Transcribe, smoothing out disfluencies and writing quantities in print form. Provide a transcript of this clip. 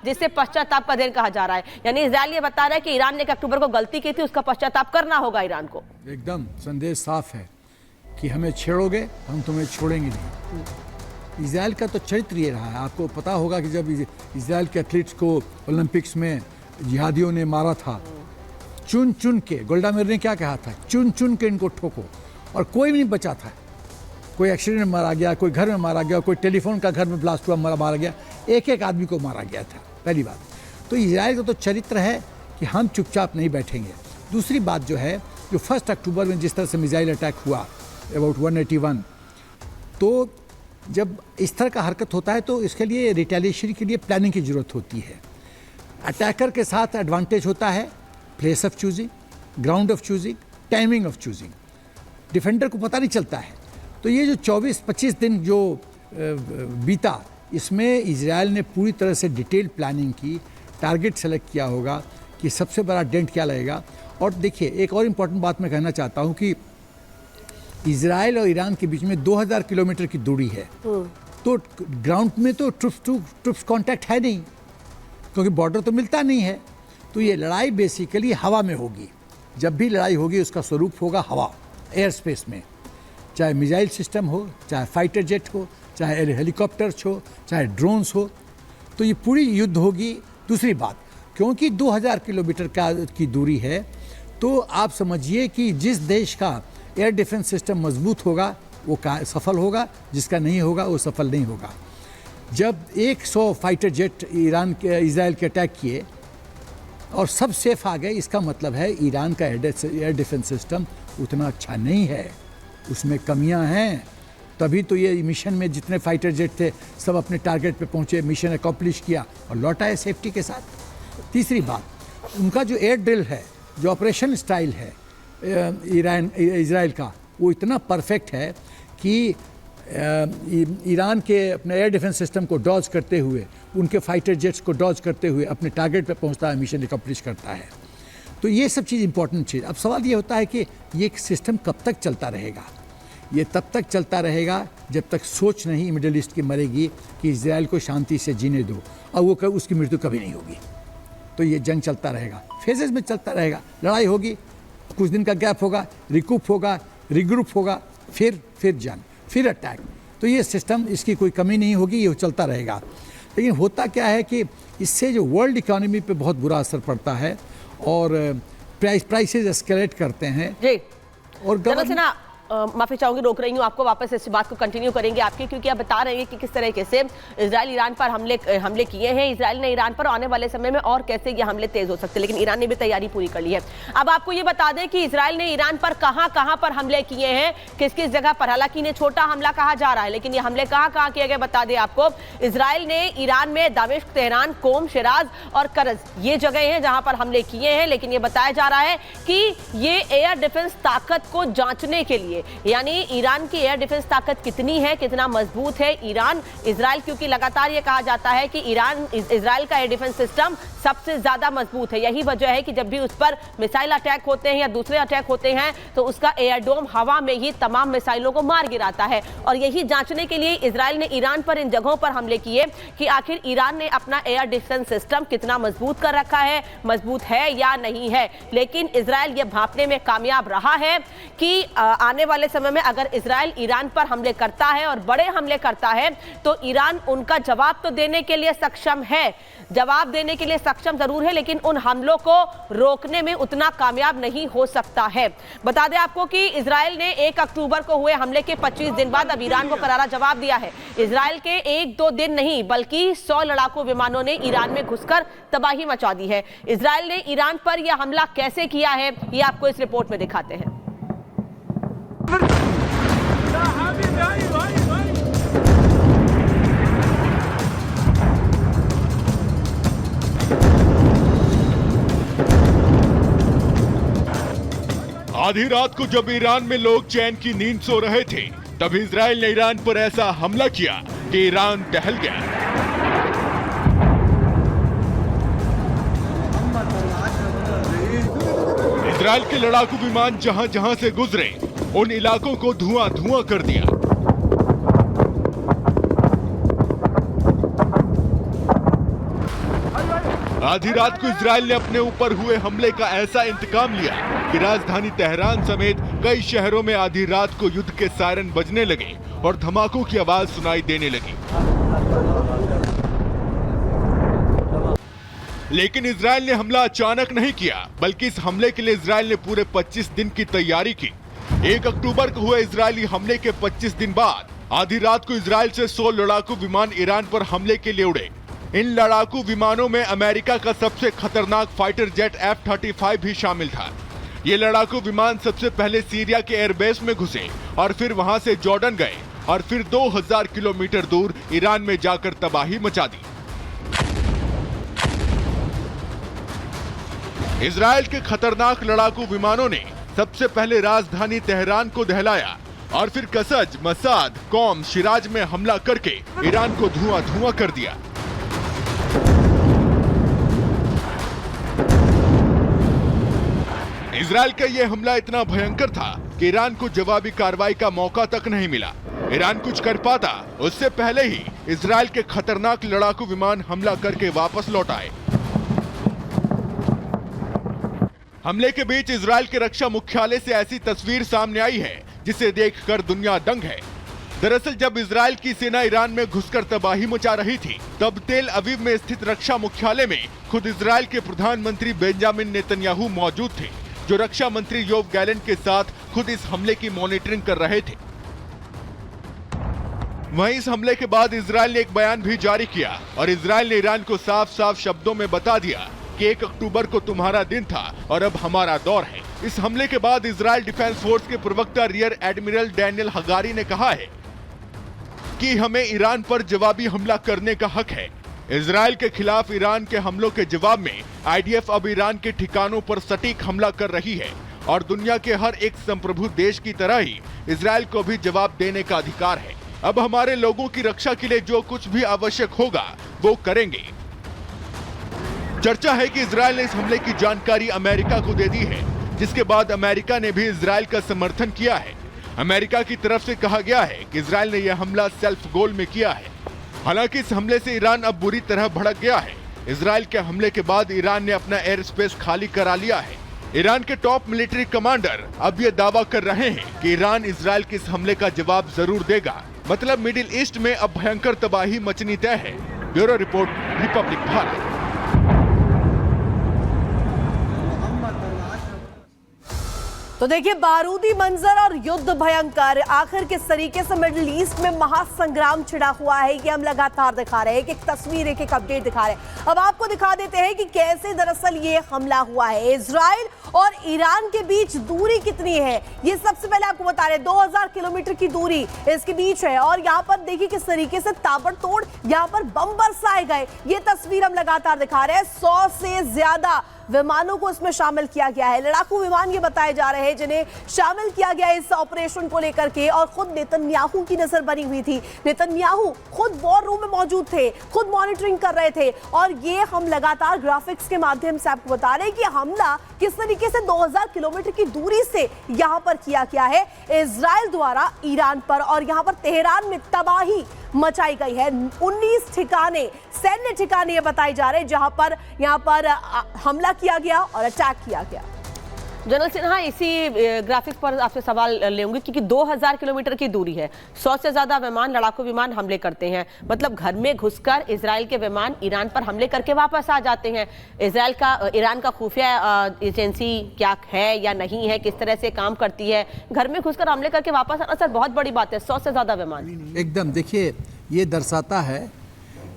जिससे पश्चाताप का दिन कहा जा रहा है। यानी इजराइल ये बता रहा है कि ईरान ने 1 अक्टूबर को गलती की थी, उसका पश्चाताप करना होगा ईरान को। एकदम संदेश साफ है कि हमें छेड़ोगे हम तुम्हें छोड़ेंगे नहीं। इजराइल का तो चरित्र ये रहा है। आपको पता होगा कि जब इजराइल के एथलीट्स को ओलंपिक्स में जिहादियों ने मारा था, चुन चुन के, गोल्डा मेयर ने क्या कहा था, चुन चुन के इनको ठोको, और कोई भी नहीं बचा था। कोई एक्सीडेंट में मारा गया, कोई घर में मारा गया, कोई टेलीफोन का घर में ब्लास्ट हुआ मारा गया, एक एक आदमी को मारा गया था। पहली बात तो इजराइल का तो चरित्र है कि हम चुपचाप नहीं बैठेंगे। दूसरी बात जो है, जो 1 अक्टूबर में जिस तरह से मिसाइल अटैक हुआ अबाउट 181, तो जब इस तरह का हरकत होता है तो इसके लिए रिटेलिएशन के लिए प्लानिंग की ज़रूरत होती है। अटैकर के साथ एडवांटेज होता है place of choosing, ground of choosing, timing of choosing. Defender को पता नहीं चलता है। तो ये जो 24-25 दिन जो बीता, इसमें इजराइल ने पूरी तरह से डिटेल्ड प्लानिंग की, टारगेट सेलेक्ट किया होगा कि सबसे बड़ा डेंट क्या लगेगा। और देखिए, एक और इम्पॉर्टेंट बात मैं कहना चाहता हूँ कि इजराइल और ईरान के बीच में 2000 किलोमीटर की दूरी है। तो ग्राउंड में तो ट्रुप्स कांटेक्ट है नहीं, क्योंकि बॉर्डर तो मिलता नहीं है। तो ये लड़ाई बेसिकली हवा में होगी। जब भी लड़ाई होगी उसका स्वरूप होगा हवा, एयर स्पेस में, चाहे मिसाइल सिस्टम हो, चाहे फाइटर जेट हो, चाहे हेलीकॉप्टर्स हो, चाहे ड्रोन्स हो, तो ये पूरी युद्ध होगी। दूसरी बात, क्योंकि 2000 किलोमीटर की दूरी है, तो आप समझिए कि जिस देश का एयर डिफेंस सिस्टम मजबूत होगा वो सफल होगा, जिसका नहीं होगा वो सफल नहीं होगा। जब 100 फाइटर जेट इजराइल के अटैक किए और सब सेफ आ गए, इसका मतलब है ईरान का एयर डिफेंस सिस्टम उतना अच्छा नहीं है, उसमें कमियां हैं। तभी तो ये मिशन में जितने फाइटर जेट थे सब अपने टारगेट पे पहुंचे, मिशन अकॉम्प्लिश किया और लौट आए सेफ्टी के साथ। तीसरी बात, उनका जो एयर ड्रिल है, जो ऑपरेशन स्टाइल है इजराइल का, वो इतना परफेक्ट है कि ईरान के अपने एयर डिफेंस सिस्टम को डॉज करते हुए, उनके फाइटर जेट्स को डॉज करते हुए अपने टारगेट पे पहुंचता है, मिशन अकॉम्प्लिश करता है। तो ये सब चीज़ इंपॉर्टेंट चीज़। अब सवाल ये होता है कि ये सिस्टम कब तक चलता रहेगा। ये तब तक चलता रहेगा जब तक सोच नहीं मिडिल ईस्ट की मरेगी कि इजराइल को शांति से जीने दो, और वो उसकी मृत्यु कभी नहीं होगी। तो ये जंग चलता रहेगा, फेजेस में चलता रहेगा। लड़ाई होगी, कुछ दिन का गैप होगा, रिकूप होगा, रिग्रुप होगा, फिर जंग, फिर अटैक। तो ये सिस्टम, इसकी कोई कमी नहीं होगी, ये चलता रहेगा। लेकिन होता क्या है कि इससे जो वर्ल्ड इकोनॉमी पे बहुत बुरा असर पड़ता है और प्राइसेस एस्केलेट करते हैं जी। और गवर्नमेंट, माफी चाहूंगी, रोक रही हूँ आपको, वापस इस बात को कंटिन्यू करेंगे आपकी, क्योंकि आप बता रहे हैं कि किस तरीके से इजराइल ईरान पर हमले किए हैं। इजराइल ने ईरान पर आने वाले समय में और कैसे ये हमले तेज हो सकते हैं, लेकिन ईरान ने भी तैयारी पूरी कर ली है। अब आपको ये बता दें कि इजराइल ने ईरान पर कहां पर हमले किए हैं, किस किस जगह पर। हालांकि इन्हें छोटा हमला कहा जा रहा है, लेकिन ये हमले कहां किए गए बता दें आपको। इजराइल ने ईरान में दामिश्क, तेहरान, कोम, शिराज और करज, ये जगह हैं जहां पर हमले किए हैं। लेकिन ये बताया जा रहा है कि ये एयर डिफेंस ताकत को जांचने के लिए, यानी ईरान की एयर डिफेंस ताकत कितनी है, कितना मजबूत है इजराइल, क्योंकि लगातार ये कहा जाता है कि इजराइल का एयर डिफेंस सिस्टम सबसे ज्यादा मजबूत है। यही वजह है कि जब भी उस पर मिसाइल अटैक होते हैं या दूसरे अटैक होते हैं तो उसका एयरडोम हवा में ही तमाम मिसाइलों को मार गिराता है। और यही जांचने के लिए इजराइल ने ईरान पर इन जगहों पर हमले किए कि आखिर ईरान ने अपना एयर डिफेंस सिस्टम कितना मजबूत कर रखा है, मजबूत है या नहीं है। लेकिन इजराइल ये भांपने में कामयाब रहा है कि आने वाले समय में अगर इजराइल ईरान पर हमले करता है और बड़े हमले करता है तो ईरान उनका जवाब तो देने के लिए सक्षम है, जवाब देने के लिए सक्षम जरूर है, लेकिन उन हमलों को रोकने में उतना कामयाब नहीं हो सकता है। बता दें आपको कि इजराइल ने 1 अक्टूबर को हुए हमले के 25 दिन बाद अब ईरान को करारा जवाब दिया है। इजराइल के 1-2 दिन नहीं बल्कि 100 लड़ाकू विमानों ने ईरान में घुसकर तबाही मचा दी है। इजराइल ने ईरान पर यह हमला कैसे किया है, ये आपको इस रिपोर्ट में दिखाते हैं। आधी रात को जब ईरान में लोग चैन की नींद सो रहे थे, तब इजराइल ने ईरान पर ऐसा हमला किया कि ईरान टहल गया। इजराइल के लड़ाकू विमान जहां से गुजरे उन इलाकों को धुआं कर दिया। आधी रात को इजराइल ने अपने ऊपर हुए हमले का ऐसा इंतकाम लिया कि राजधानी तेहरान समेत कई शहरों में आधी रात को युद्ध के सायरन बजने लगे और धमाकों की आवाज सुनाई देने लगी। लेकिन इजराइल ने हमला अचानक नहीं किया, बल्कि इस हमले के लिए इजराइल ने पूरे 25 दिन की तैयारी की। 1 अक्टूबर को हुए इजरायली हमले के 25 दिन बाद आधी रात को इजराइल से 100 लड़ाकू विमान ईरान पर हमले के लिए उड़े। इन लड़ाकू विमानों में अमेरिका का सबसे खतरनाक फाइटर जेट F-35 भी शामिल था। ये लड़ाकू विमान सबसे पहले सीरिया के एयरबेस में घुसे और फिर वहां से जॉर्डन गए और फिर 2000 किलोमीटर दूर ईरान में जाकर तबाही मचा दी। इजराइल के खतरनाक लड़ाकू विमानों ने सबसे पहले राजधानी तेहरान को दहलाया और फिर कसज, मसाद, कौम, शिराज में हमला करके ईरान को धुआं-धुआं कर दिया। इजराइल का यह हमला इतना भयंकर था कि ईरान को जवाबी कार्रवाई का मौका तक नहीं मिला। ईरान कुछ कर पाता उससे पहले ही इजराइल के खतरनाक लड़ाकू विमान हमला करके वापस लौट आए। हमले के बीच इजराइल के रक्षा मुख्यालय से ऐसी तस्वीर सामने आई है जिसे देखकर दुनिया दंग है। दरअसल जब इजराइल की सेना ईरान में घुसकर तबाही मचा रही थी, तब तेल अवीव में स्थित रक्षा मुख्यालय में खुद इजराइल के प्रधानमंत्री बेंजामिन नेतन्याहू मौजूद थे, जो रक्षा मंत्री योव गैलेंट के साथ खुद इस हमले की मॉनिटरिंग कर रहे थे। वहीं इस हमले के बाद इजराइल ने एक बयान भी जारी किया और इजराइल ने ईरान को साफ साफ शब्दों में बता दिया कि 1 अक्टूबर को तुम्हारा दिन था और अब हमारा दौर है। इस हमले के बाद इजराइल डिफेंस फोर्स के प्रवक्ता रियर एडमिरल डैनियल हगारी ने कहा है कि हमें ईरान पर जवाबी हमला करने का हक है। इजराइल के खिलाफ ईरान के हमलों के जवाब में आईडीएफ अब ईरान के ठिकानों पर सटीक हमला कर रही है और दुनिया के हर एक संप्रभु देश की तरह ही इजराइल को भी जवाब देने का अधिकार है। अब हमारे लोगों की रक्षा के लिए जो कुछ भी आवश्यक होगा वो करेंगे। चर्चा है कि इजराइल ने इस हमले की जानकारी अमेरिका को दे दी है, जिसके बाद अमेरिका ने भी इजराइल का समर्थन किया है। अमेरिका की तरफ से कहा गया है कि इजराइल ने यह हमला सेल्फ गोल में किया है। हालांकि इस हमले से ईरान अब बुरी तरह भड़क गया है। इजराइल के हमले के बाद ईरान ने अपना एयर स्पेस खाली करा लिया है। ईरान के टॉप मिलिट्री कमांडर अब ये दावा कर रहे हैं कि ईरान इजराइल के इस हमले का जवाब जरूर देगा। मतलब मिडिल ईस्ट में अब भयंकर तबाही मचनी तय है। Bureau report, Republic Bharat. तो देखिए, बारूदी मंजर और युद्ध भयंकर। आखिर किस तरीके से मिडिल ईस्ट में महासंग्राम छिड़ा हुआ है, ये हम लगातार दिखा रहे हैं। एक तस्वीर, एक अपडेट दिखा रहे हैं। अब आपको दिखा देते हैं कि कैसे दरअसल ये हमला हुआ है। इजराइल और ईरान के बीच दूरी कितनी है, ये सबसे पहले आपको बता रहे हैं। 2000 किलोमीटर की दूरी इसके बीच है और यहाँ पर देखिए किस तरीके से ताबड़तोड़ यहाँ पर बम बरसाए गए। ये तस्वीर हम लगातार दिखा रहे हैं। 100 से ज्यादा विमानों को इसमें शामिल किया गया है। लड़ाकू विमान ये बताए जा रहे हैं जिन्हें शामिल किया गया इस ऑपरेशन को लेकर के। और खुद नेतन्याहू की नजर बनी हुई थी। नेतन्याहू खुद वॉर रूम में मौजूद थे, खुद मॉनिटरिंग कर रहे थे। और ये हम लगातार ग्राफिक्स के माध्यम से आपको बता रहे हैं कि हमला किस तरीके से 2000 किलोमीटर की दूरी से यहां पर किया गया है इजराइल द्वारा ईरान पर। और यहां पर तेहरान में तबाही मचाई गई है। 19 ठिकाने, सैन्य ठिकाने ये बताए जा रहे हैं जहां पर यहां पर हमला किया गया और अटैक किया गया। जनरल सिन्हा, इसी ग्राफिक्स पर आपसे सवाल लेंगे क्योंकि 2000 किलोमीटर की दूरी है, 100 से ज्यादा विमान, लड़ाकू विमान हमले करते हैं। मतलब घर में घुसकर इजराइल के विमान ईरान पर हमले करके वापस आ जाते हैं। ईरान का खुफिया एजेंसी क्या है या नहीं है, किस तरह से काम करती है, घर में घुसकर हमले करके वापस आना सर बहुत बड़ी बात है। 100 से ज्यादा विमान एकदम, देखिए ये दर्शाता है